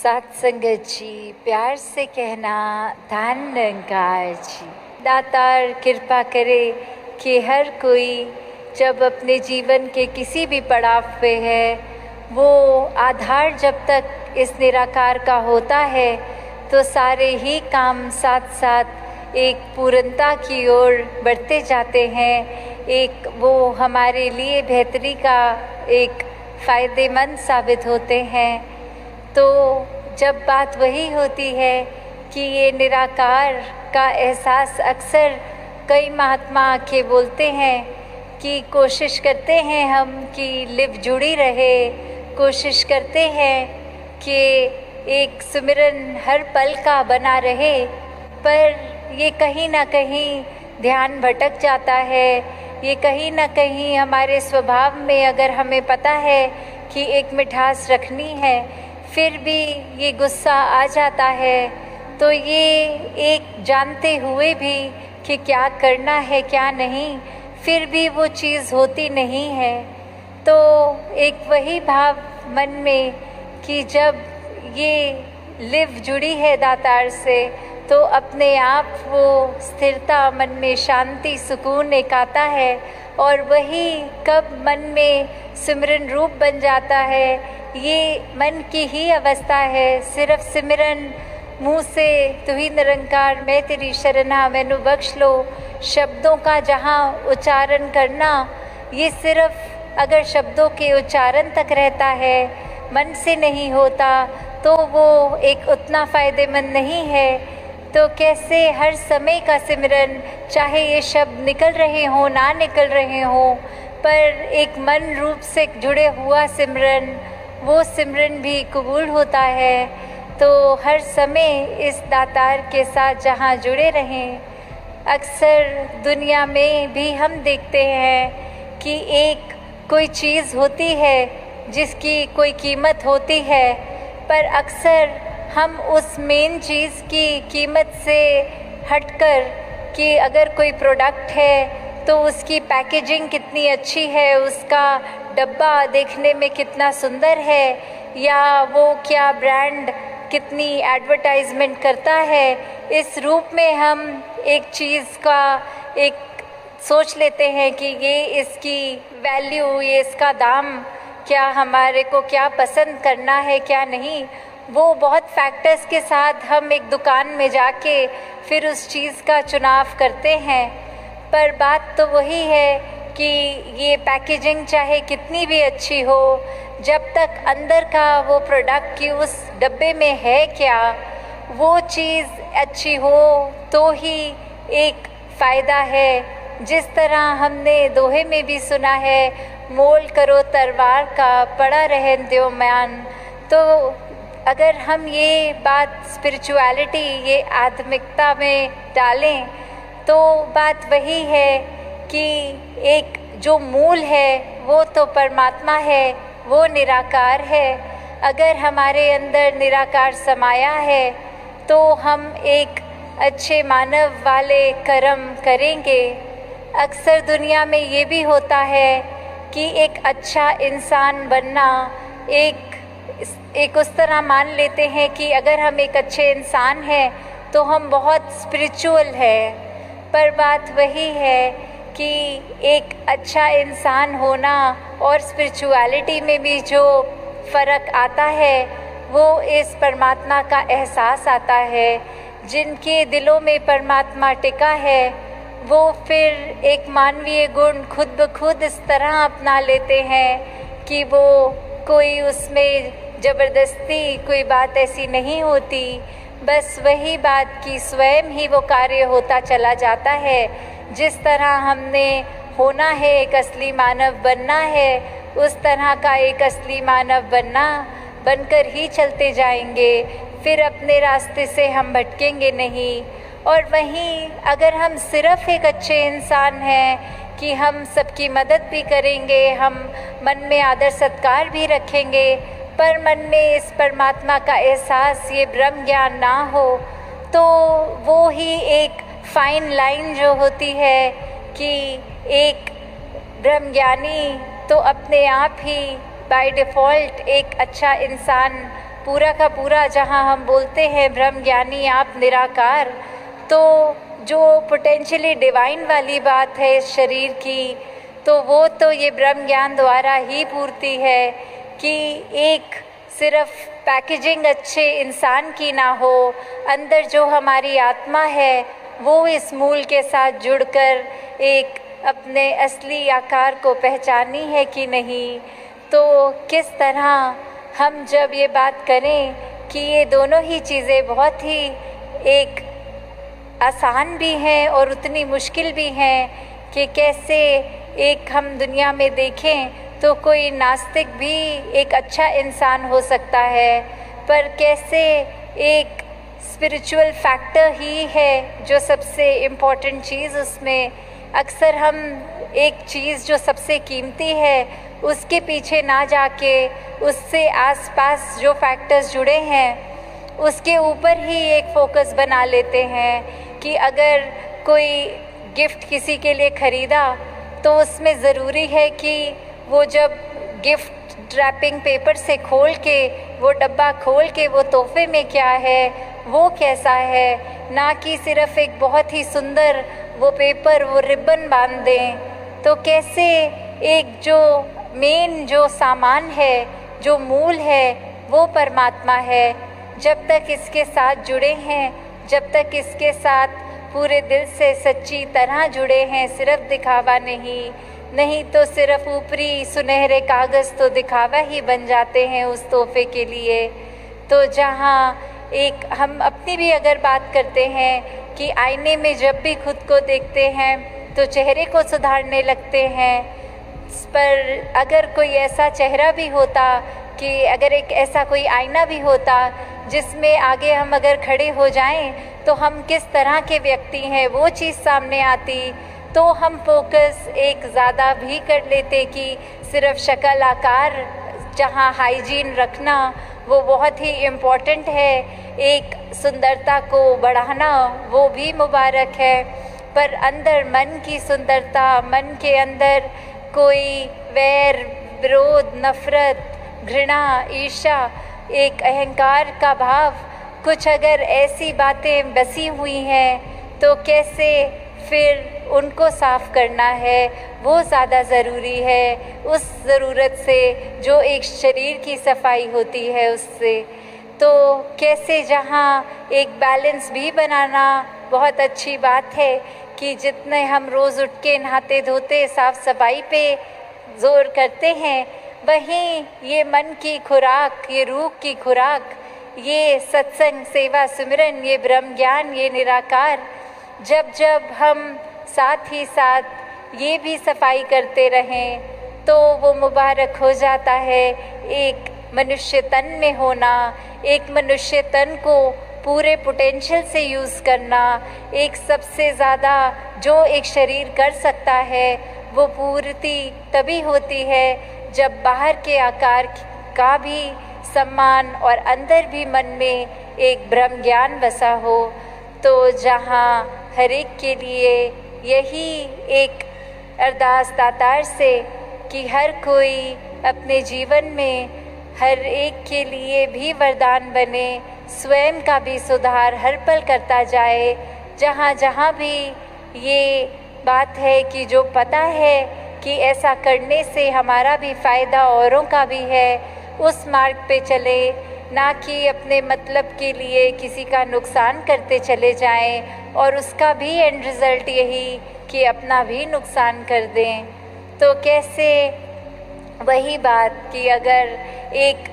सत्संगत जी, प्यार से कहना धन निरंकार जी। दातार कृपा करे कि हर कोई जब अपने जीवन के किसी भी पड़ाव पे है, वो आधार जब तक इस निराकार का होता है तो सारे ही काम साथ साथ एक पूर्णता की ओर बढ़ते जाते हैं। एक वो हमारे लिए बेहतरी का एक फ़ायदेमंद साबित होते हैं। तो जब बात वही होती है कि ये निराकार का एहसास अक्सर कई महात्मा आके बोलते हैं कि कोशिश करते हैं हम कि लिव जुड़ी रहे, कोशिश करते हैं कि एक सिमरन हर पल का बना रहे, पर ये कहीं ना कहीं ध्यान भटक जाता है। ये कहीं ना कहीं हमारे स्वभाव में, अगर हमें पता है कि एक मिठास रखनी है, फिर भी ये गुस्सा आ जाता है। तो ये एक जानते हुए भी कि क्या करना है क्या नहीं, फिर भी वो चीज़ होती नहीं है। तो एक वही भाव मन में कि जब ये लिव जुड़ी है दातार से, तो अपने आप वो स्थिरता, मन में शांति, सुकून एक आता है। और वही कब मन में सिमरन रूप बन जाता है, ये मन की ही अवस्था है। सिर्फ सिमरन मुँह से तू ही निरंकार मैं तेरी शरणा मैनू बख्श लो शब्दों का जहाँ उच्चारण करना, ये सिर्फ अगर शब्दों के उच्चारण तक रहता है, मन से नहीं होता, तो वो एक उतना फ़ायदेमंद नहीं है। तो कैसे हर समय का सिमरन, चाहे ये शब्द निकल रहे हों ना निकल रहे हों, पर एक मन रूप से जुड़े हुआ सिमरन, वो सिमरन भी कबूल होता है। तो हर समय इस दातार के साथ जहाँ जुड़े रहें। अक्सर दुनिया में भी हम देखते हैं कि एक कोई चीज़ होती है जिसकी कोई कीमत होती है, पर अक्सर हम उस मेन चीज़ की कीमत से हटकर कि अगर कोई प्रोडक्ट है तो उसकी पैकेजिंग कितनी अच्छी है, उसका डब्बा देखने में कितना सुंदर है, या वो क्या ब्रांड कितनी एडवर्टाइजमेंट करता है, इस रूप में हम एक चीज़ का एक सोच लेते हैं कि ये इसकी वैल्यू, ये इसका दाम, क्या हमारे को क्या पसंद करना है क्या नहीं, वो बहुत फैक्टर्स के साथ हम एक दुकान में जाके फिर उस चीज़ का चुनाव करते हैं। पर बात तो वही है कि ये पैकेजिंग चाहे कितनी भी अच्छी हो, जब तक अंदर का वो प्रोडक्ट की उस डब्बे में है क्या, वो चीज़ अच्छी हो तो ही एक फ़ायदा है। जिस तरह हमने दोहे में भी सुना है, मोल करो तरवार का पड़ा रहन दो म्यान। तो अगर हम ये बात स्पिरिचुअलिटी, ये आध्यात्मिकता में डालें, तो बात वही है कि एक जो मूल है वो तो परमात्मा है, वो निराकार है। अगर हमारे अंदर निराकार समाया है तो हम एक अच्छे मानव वाले कर्म करेंगे। अक्सर दुनिया में ये भी होता है कि एक अच्छा इंसान बनना एक उस तरह मान लेते हैं कि अगर हम एक अच्छे इंसान हैं तो हम बहुत स्पिरिचुअल है। पर बात वही है कि एक अच्छा इंसान होना और स्पिरिचुअलिटी में भी जो फ़र्क आता है, वो इस परमात्मा का एहसास आता है। जिनके दिलों में परमात्मा टिका है, वो फिर एक मानवीय गुण खुद ब खुद इस तरह अपना लेते हैं कि वो कोई उसमें ज़बरदस्ती कोई बात ऐसी नहीं होती। बस वही बात कि स्वयं ही वो कार्य होता चला जाता है। जिस तरह हमने होना है, एक असली मानव बनना है, उस तरह का एक असली मानव बनकर ही चलते जाएंगे। फिर अपने रास्ते से हम भटकेंगे नहीं। और वहीं अगर हम सिर्फ़ एक अच्छे इंसान हैं कि हम सबकी मदद भी करेंगे, हम मन में आदर सत्कार भी रखेंगे, पर मन में इस परमात्मा का एहसास, ये ब्रह्म ज्ञान ना हो, तो वो ही एक फाइन लाइन जो होती है कि एक ब्रह्मज्ञानी तो अपने आप ही बाय डिफ़ॉल्ट एक अच्छा इंसान पूरा का पूरा जहाँ हम बोलते हैं ब्रह्म ज्ञानी आप निराकार, तो जो पोटेंशियली डिवाइन वाली बात है इस शरीर की, तो वो तो ये ब्रह्म ज्ञान द्वारा ही पूर्ति है कि एक सिर्फ पैकेजिंग अच्छे इंसान की ना हो, अंदर जो हमारी आत्मा है वो इस मूल के साथ जुड़कर एक अपने असली आकार को पहचानी है कि नहीं। तो किस तरह हम जब ये बात करें कि ये दोनों ही चीज़ें बहुत ही एक आसान भी हैं और उतनी मुश्किल भी हैं कि कैसे एक हम दुनिया में देखें तो कोई नास्तिक भी एक अच्छा इंसान हो सकता है, पर कैसे एक स्पिरिचुअल फैक्टर ही है जो सबसे इम्पोर्टेंट चीज़ उसमें, अक्सर हम एक चीज़ जो सबसे कीमती है उसके पीछे ना जाके उससे आसपास जो फैक्टर्स जुड़े हैं उसके ऊपर ही एक फोकस बना लेते हैं कि अगर कोई गिफ्ट किसी के लिए ख़रीदा तो उसमें ज़रूरी है कि वो जब गिफ्ट रैपिंग पेपर से खोल के वो डब्बा खोल के वो तोहफे में क्या है वो कैसा है, ना कि सिर्फ़ एक बहुत ही सुंदर वो पेपर वो रिबन बांध दें। तो कैसे एक जो मेन जो सामान है जो मूल है वो परमात्मा है, जब तक इसके साथ जुड़े हैं, जब तक इसके साथ पूरे दिल से सच्ची तरह जुड़े हैं, सिर्फ दिखावा नहीं तो सिर्फ ऊपरी सुनहरे कागज़ तो दिखावा ही बन जाते हैं उस तोहफे के लिए। तो जहाँ एक हम अपनी भी अगर बात करते हैं कि आईने में जब भी खुद को देखते हैं तो चेहरे को सुधारने लगते हैं, पर अगर कोई ऐसा चेहरा भी होता कि अगर एक ऐसा कोई आईना भी होता जिसमें आगे हम अगर खड़े हो जाएं तो हम किस तरह के व्यक्ति हैं वो चीज़ सामने आती, तो हम फोकस एक ज़्यादा भी कर लेते कि सिर्फ शक्ल आकार जहाँ हाइजीन रखना वो बहुत ही इम्पोर्टेंट है, एक सुंदरता को बढ़ाना वो भी मुबारक है, पर अंदर मन की सुंदरता, मन के अंदर कोई वैर विरोध नफ़रत घृणा ईर्ष्या एक अहंकार का भाव कुछ अगर ऐसी बातें बसी हुई हैं तो कैसे फिर उनको साफ़ करना है वो ज़्यादा ज़रूरी है उस ज़रूरत से जो एक शरीर की सफाई होती है उससे। तो कैसे जहाँ एक बैलेंस भी बनाना बहुत अच्छी बात है कि जितने हम रोज़ उठ के नहाते धोते साफ़ सफाई पे ज़ोर करते हैं, वहीं ये मन की खुराक, ये रूह की खुराक, ये सत्संग सेवा सिमरन, ये ब्रह्म ज्ञान, ये निराकार, जब जब हम साथ ही साथ ये भी सफाई करते रहें तो वो मुबारक हो जाता है। एक मनुष्य तन में होना, एक मनुष्य तन को पूरे पोटेंशियल से यूज़ करना, एक सबसे ज़्यादा जो एक शरीर कर सकता है वो पूर्ति तभी होती है जब बाहर के आकार का भी सम्मान और अंदर भी मन में एक ब्रह्म ज्ञान बसा हो। तो जहाँ हर एक के लिए यही एक अरदास दातार से कि हर कोई अपने जीवन में हर एक के लिए भी वरदान बने, स्वयं का भी सुधार हर पल करता जाए। जहाँ जहाँ भी ये बात है कि जो पता है कि ऐसा करने से हमारा भी फ़ायदा औरों का भी है, उस मार्ग पे चले, ना कि अपने मतलब के लिए किसी का नुकसान करते चले जाएं और उसका भी एंड रिज़ल्ट यही कि अपना भी नुकसान कर दें। तो कैसे वही बात कि अगर एक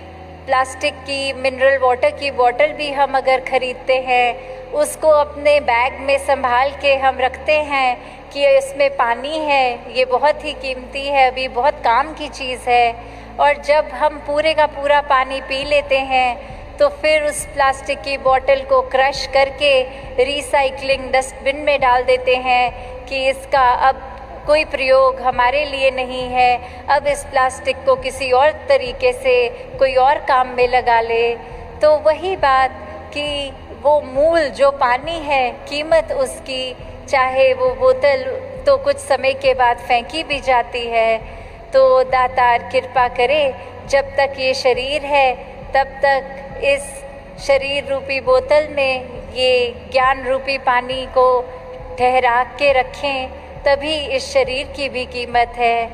प्लास्टिक की मिनरल वाटर की बोतल भी हम अगर ख़रीदते हैं, उसको अपने बैग में संभाल के हम रखते हैं कि इसमें पानी है, ये बहुत ही कीमती है, अभी बहुत काम की चीज़ है, और जब हम पूरे का पूरा पानी पी लेते हैं तो फिर उस प्लास्टिक की बोतल को क्रश करके रिसाइकलिंग डस्टबिन में डाल देते हैं कि इसका अब कोई प्रयोग हमारे लिए नहीं है, अब इस प्लास्टिक को किसी और तरीके से कोई और काम में लगा ले। तो वही बात कि वो मूल जो पानी है, कीमत उसकी, चाहे वो बोतल तो कुछ समय के बाद फेंकी भी जाती है। तो दातार कृपा करे, जब तक ये शरीर है तब तक इस शरीर रूपी बोतल में ये ज्ञान रूपी पानी को ठहरा के रखें, तभी इस शरीर की भी कीमत है।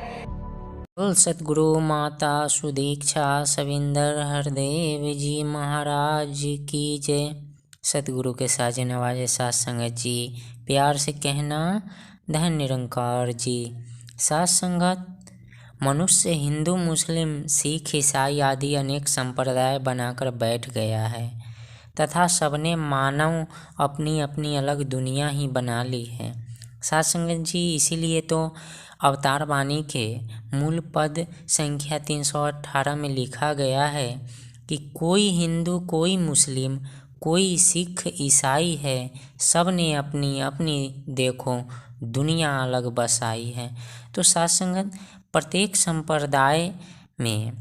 बोल सतगुरु माता सुदीक्षा सविंदर हरदेव जी महाराज की जय। सतगुरु के साजे नवाजे साथ संगत जी, प्यार से कहना धन निरंकार जी। साथ संगत, मनुष्य हिंदू मुस्लिम सिख ईसाई आदि अनेक संप्रदाय बनाकर बैठ गया है तथा सबने मानव अपनी अपनी अलग दुनिया ही बना ली है। साथ संगत जी, इसीलिए तो अवतार वाणी के मूल पद संख्या 318 में लिखा गया है कि कोई हिंदू, कोई मुस्लिम, कोई सिख ईसाई है, सब ने अपनी अपनी देखो दुनिया अलग बसाई है। तो साथ संगत, प्रत्येक संप्रदाय में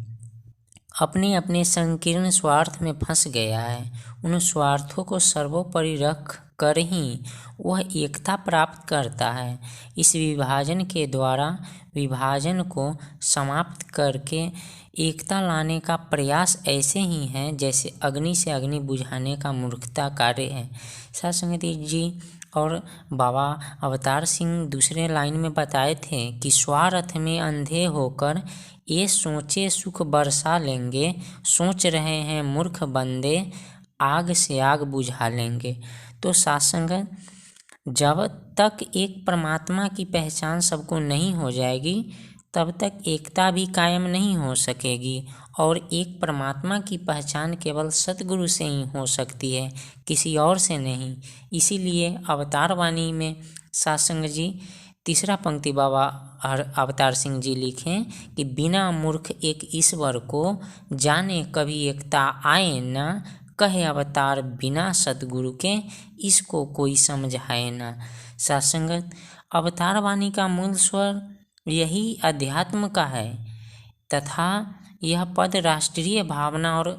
अपने अपने संकीर्ण स्वार्थ में फंस गया है। उन स्वार्थों को सर्वोपरि रख कर ही वह एकता प्राप्त करता है। इस विभाजन के द्वारा विभाजन को समाप्त करके एकता लाने का प्रयास ऐसे ही है जैसे अग्नि से अग्नि बुझाने का मूर्खता कार्य है। साथ संगत जी, और बाबा अवतार सिंह दूसरे लाइन में बताए थे कि स्वार्थ में अंधे होकर ये सोचे सुख बरसा लेंगे, सोच रहे हैं मूर्ख बंदे आग से आग बुझा लेंगे। तो साथ संगत, जब तक एक परमात्मा की पहचान सबको नहीं हो जाएगी तब तक एकता भी कायम नहीं हो सकेगी, और एक परमात्मा की पहचान केवल सतगुरु से ही हो सकती है, किसी और से नहीं। इसीलिए अवतार वाणी में साथ संगत जी तीसरा पंक्ति बाबा अवतार सिंह जी लिखें कि बिना मूर्ख एक ईश्वर को जाने कभी एकता आए ना, कहे अवतार बिना सतगुरु के इसको कोई समझाए ना। साथ संगत, अवतार वाणी का मूल स्वर यही अध्यात्म का है तथा यह पद राष्ट्रीय भावना और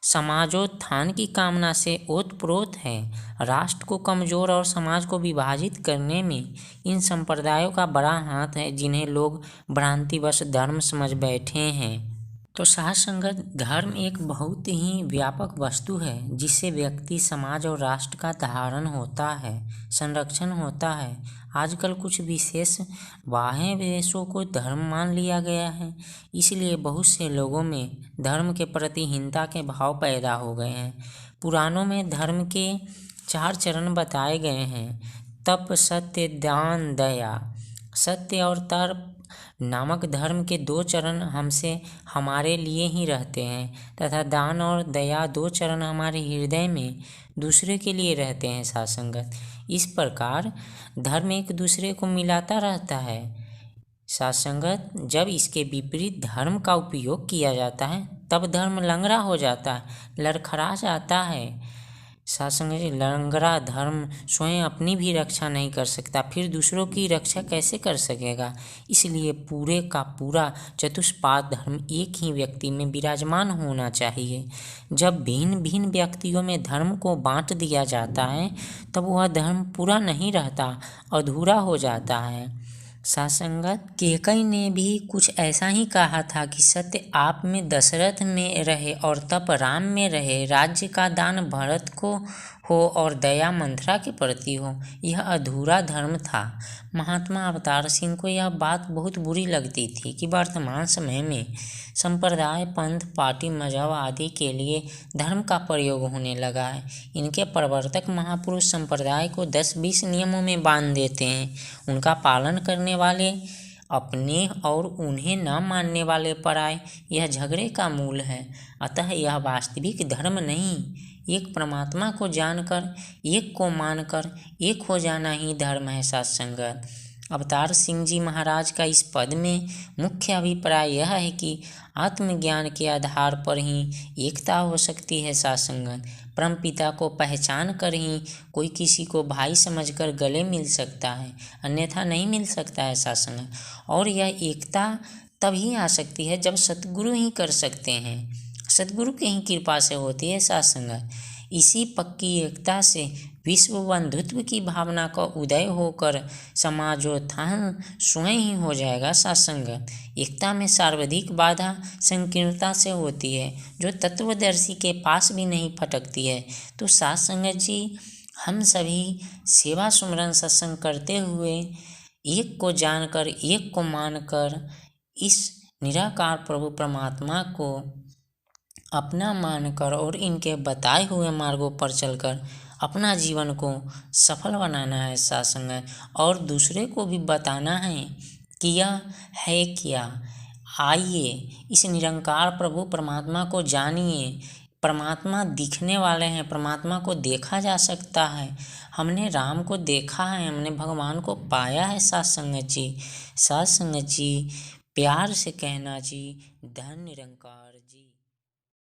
समाजोत्थान की कामना से ओतप्रोत है। राष्ट्र को कमजोर और समाज को विभाजित करने में इन संप्रदायों का बड़ा हाथ है, जिन्हें लोग भ्रांतिवश धर्म समझ बैठे हैं। तो साथ संगत, धर्म एक बहुत ही व्यापक वस्तु है जिससे व्यक्ति, समाज और राष्ट्र का धारण होता है, संरक्षण होता है। आजकल कुछ विशेष बाह्य देशों को धर्म मान लिया गया है, इसलिए बहुत से लोगों में धर्म के प्रति हीनता के भाव पैदा हो गए हैं। पुराणों में धर्म के 4 चरण बताए गए हैं: तप, सत्य, दान, दया। सत्य और तप नामक धर्म के 2 चरण हमसे हमारे लिए ही रहते हैं तथा दान और दया 2 चरण हमारे हृदय में दूसरे के लिए रहते हैं। साथ संगत, इस प्रकार धर्म एक दूसरे को मिलाता रहता है। साथ संगत, जब इसके विपरीत धर्म का उपयोग किया जाता है तब धर्म लंगड़ा हो जाता है, लड़खड़ा जाता है। साथ संगत, लंगड़ा धर्म स्वयं अपनी भी रक्षा नहीं कर सकता, फिर दूसरों की रक्षा कैसे कर सकेगा। इसलिए पूरे का पूरा चतुष्पाद धर्म एक ही व्यक्ति में विराजमान होना चाहिए। जब भिन्न भिन्न व्यक्तियों में धर्म को बांट दिया जाता है तब वह धर्म पूरा नहीं रहता, अधूरा हो जाता है। साथ संगत, केकई ने भी कुछ ऐसा ही कहा था कि सत्य आप में दशरथ में रहे और तप राम में रहे, राज्य का दान भरत को हो और दया मंथरा के प्रति हो। यह अधूरा धर्म था। महात्मा अवतार सिंह को यह बात बहुत बुरी लगती थी कि वर्तमान समय में संप्रदाय, पंथ, पार्टी, मजहब आदि के लिए धर्म का प्रयोग होने लगा है। इनके प्रवर्तक महापुरुष संप्रदाय को 10-20 नियमों में बांध देते हैं। उनका पालन करने वाले अपने और उन्हें न मानने वाले पराये, यह झगड़े का मूल है। अतः यह वास्तविक धर्म नहीं, एक परमात्मा को जानकर, एक को मानकर एक हो जाना ही धर्म है। साथ संगत, अवतार सिंह जी महाराज का इस पद में मुख्य अभिप्राय यह है कि आत्मज्ञान के आधार पर ही एकता हो सकती है। साथ संगत, परमपिता को पहचान कर ही कोई किसी को भाई समझकर गले मिल सकता है, अन्यथा नहीं मिल सकता है। साथ संगत, और यह एकता तभी आ सकती है जब सतगुरु ही कर सकते हैं, सतगुरु की ही कृपा से होती है। साथ संगत, इसी पक्की एकता से विश्व बंधुत्व की भावना का उदय होकर समाजोत्थान स्वयं ही हो जाएगा। सत्संग एकता में सर्वाधिक बाधा संकीर्णता से होती है, जो तत्वदर्शी के पास भी नहीं फटकती है। तो सत्संग जी, हम सभी सेवा सुमरन सत्संग करते हुए एक को जानकर, एक को मानकर, इस निराकार प्रभु परमात्मा को अपना मानकर और इनके बताए हुए मार्गों पर चलकर अपना जीवन को सफल बनाना है सत्संग, और दूसरे को भी बताना है कि यह है क्या। आइए इस निरंकार प्रभु परमात्मा को जानिए। परमात्मा दिखने वाले हैं, परमात्मा को देखा जा सकता है। हमने राम को देखा है, हमने भगवान को पाया है। सत्संग जी, सत्संग जी, प्यार से कहना जी, धन निरंकार जी।